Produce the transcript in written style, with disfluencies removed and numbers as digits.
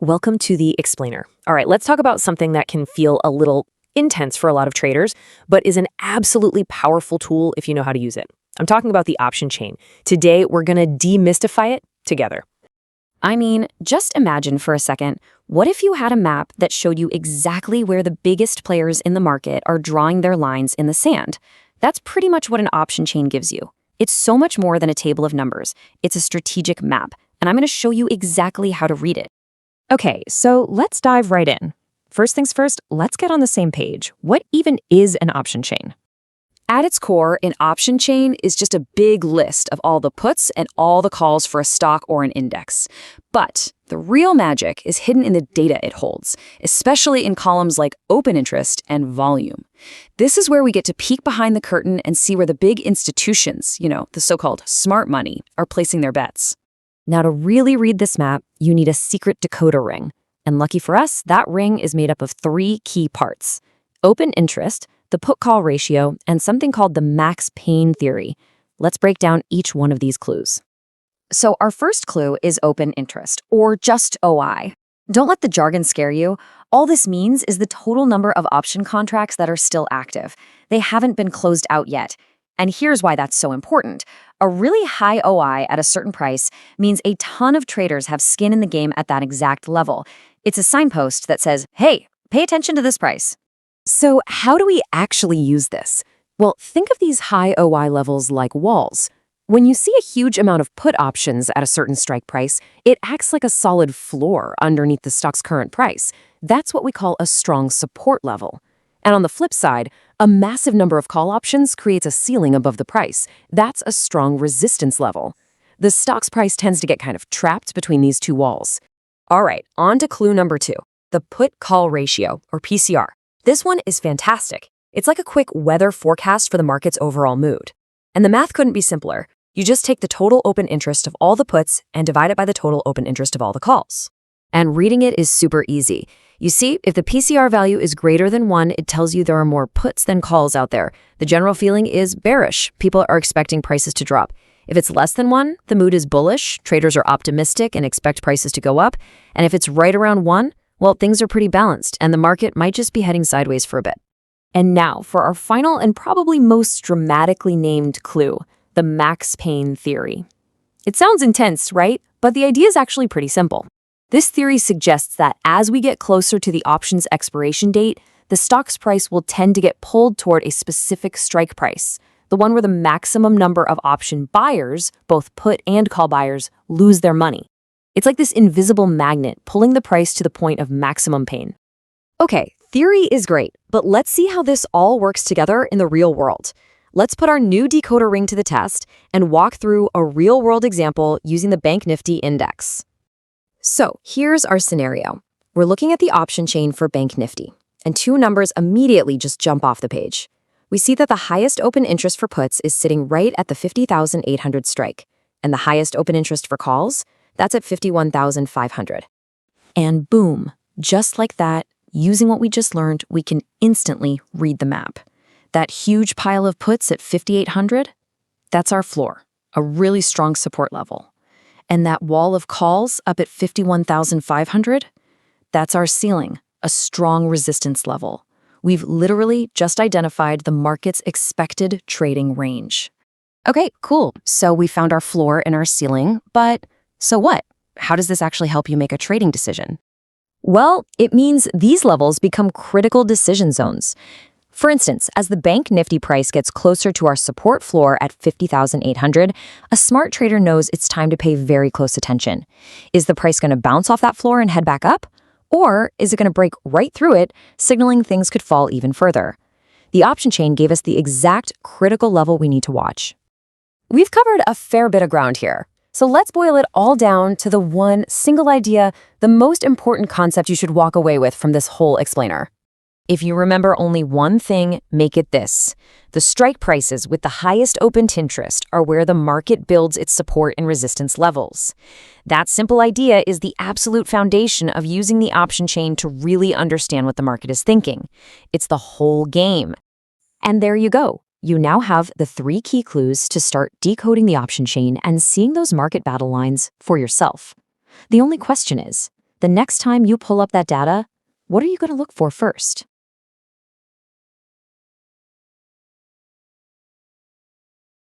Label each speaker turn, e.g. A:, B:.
A: Welcome to the Explainer. All right, let's talk about something that can feel a little intense for a lot of traders, but is an absolutely powerful tool if you know how to use it. I'm talking about the option chain. Today, we're going to demystify it together.
B: I mean, just imagine for a second, what if you had a map that showed you exactly where the biggest players in the market are drawing their lines in the sand? That's pretty much what an option chain gives you. It's so much more than a table of numbers. It's a strategic map, and I'm going to show you exactly how to read it.
C: Okay, so let's dive right in. First things first, let's get on the same page. What even is an option chain?
B: At its core, an option chain is just a big list of all the puts and all the calls for a stock or an index. But the real magic is hidden in the data it holds, especially in columns like open interest and volume. This is where we get to peek behind the curtain and see where the big institutions, the so-called smart money, are placing their bets.
C: Now, to really read this map, you need a secret decoder ring. And lucky for us, that ring is made up of 3 key parts: open interest, the put-call ratio, and something called the max pain theory. Let's break down each one of these clues.
B: So our first clue is open interest, or just OI. Don't let the jargon scare you. All this means is the total number of option contracts that are still active. They haven't been closed out yet. And here's why that's so important. A really high OI at a certain price means a ton of traders have skin in the game at that exact level. It's a signpost that says, hey, pay attention to this price.
C: So how do we actually use this? Well, think of these high OI levels like walls. When you see a huge amount of put options at a certain strike price, it acts like a solid floor underneath the stock's current price. That's what we call a strong support level. And on the flip side, a massive number of call options creates a ceiling above the price. That's a strong resistance level. The stock's price tends to get kind of trapped between these two walls.
A: All right, on to clue number 2, the put-call ratio, or PCR. This one is fantastic. It's like a quick weather forecast for the market's overall mood. And the math couldn't be simpler. You just take the total open interest of all the puts and divide it by the total open interest of all the calls. And reading it is super easy. You see, if the PCR value is greater than 1, it tells you there are more puts than calls out there. The general feeling is bearish. People are expecting prices to drop. If it's less than 1, the mood is bullish. Traders are optimistic and expect prices to go up. And if it's right around 1, well, things are pretty balanced, and the market might just be heading sideways for a bit. And now, for our final and probably most dramatically named clue, the max pain theory. It sounds intense, right? But the idea is actually pretty simple. This theory suggests that as we get closer to the option's expiration date, the stock's price will tend to get pulled toward a specific strike price, the one where the maximum number of option buyers, both put and call buyers, lose their money. It's like this invisible magnet pulling the price to the point of maximum pain. Okay, theory is great, but let's see how this all works together in the real world. Let's put our new decoder ring to the test and walk through a real-world example using the Bank Nifty Index. So here's our scenario. We're looking at the option chain for Bank Nifty, and 2 numbers immediately just jump off the page. We see that the highest open interest for puts is sitting right at the 50,800 strike, and the highest open interest for calls, that's at 51,500. And boom, just like that, using what we just learned, we can instantly read the map. That huge pile of puts at 5,800, that's our floor, a really strong support level. And that wall of calls up at 51,500, that's our ceiling, a strong resistance level. We've literally just identified the market's expected trading range. Okay, cool. So we found our floor and our ceiling, but so what? How does this actually help you make a trading decision? Well, it means these levels become critical decision zones. For instance, as the Bank Nifty price gets closer to our support floor at 50,800, a smart trader knows it's time to pay very close attention. Is the price going to bounce off that floor and head back up? Or is it going to break right through it, signaling things could fall even further? The option chain gave us the exact critical level we need to watch. We've covered a fair bit of ground here. So let's boil it all down to the one single idea, the most important concept you should walk away with from this whole explainer. If you remember only one thing, make it this. The strike prices with the highest open interest are where the market builds its support and resistance levels. That simple idea is the absolute foundation of using the option chain to really understand what the market is thinking. It's the whole game. And there you go. You now have the 3 key clues to start decoding the option chain and seeing those market battle lines for yourself. The only question is,
B: The next time you pull up that data, what are you going to look for first?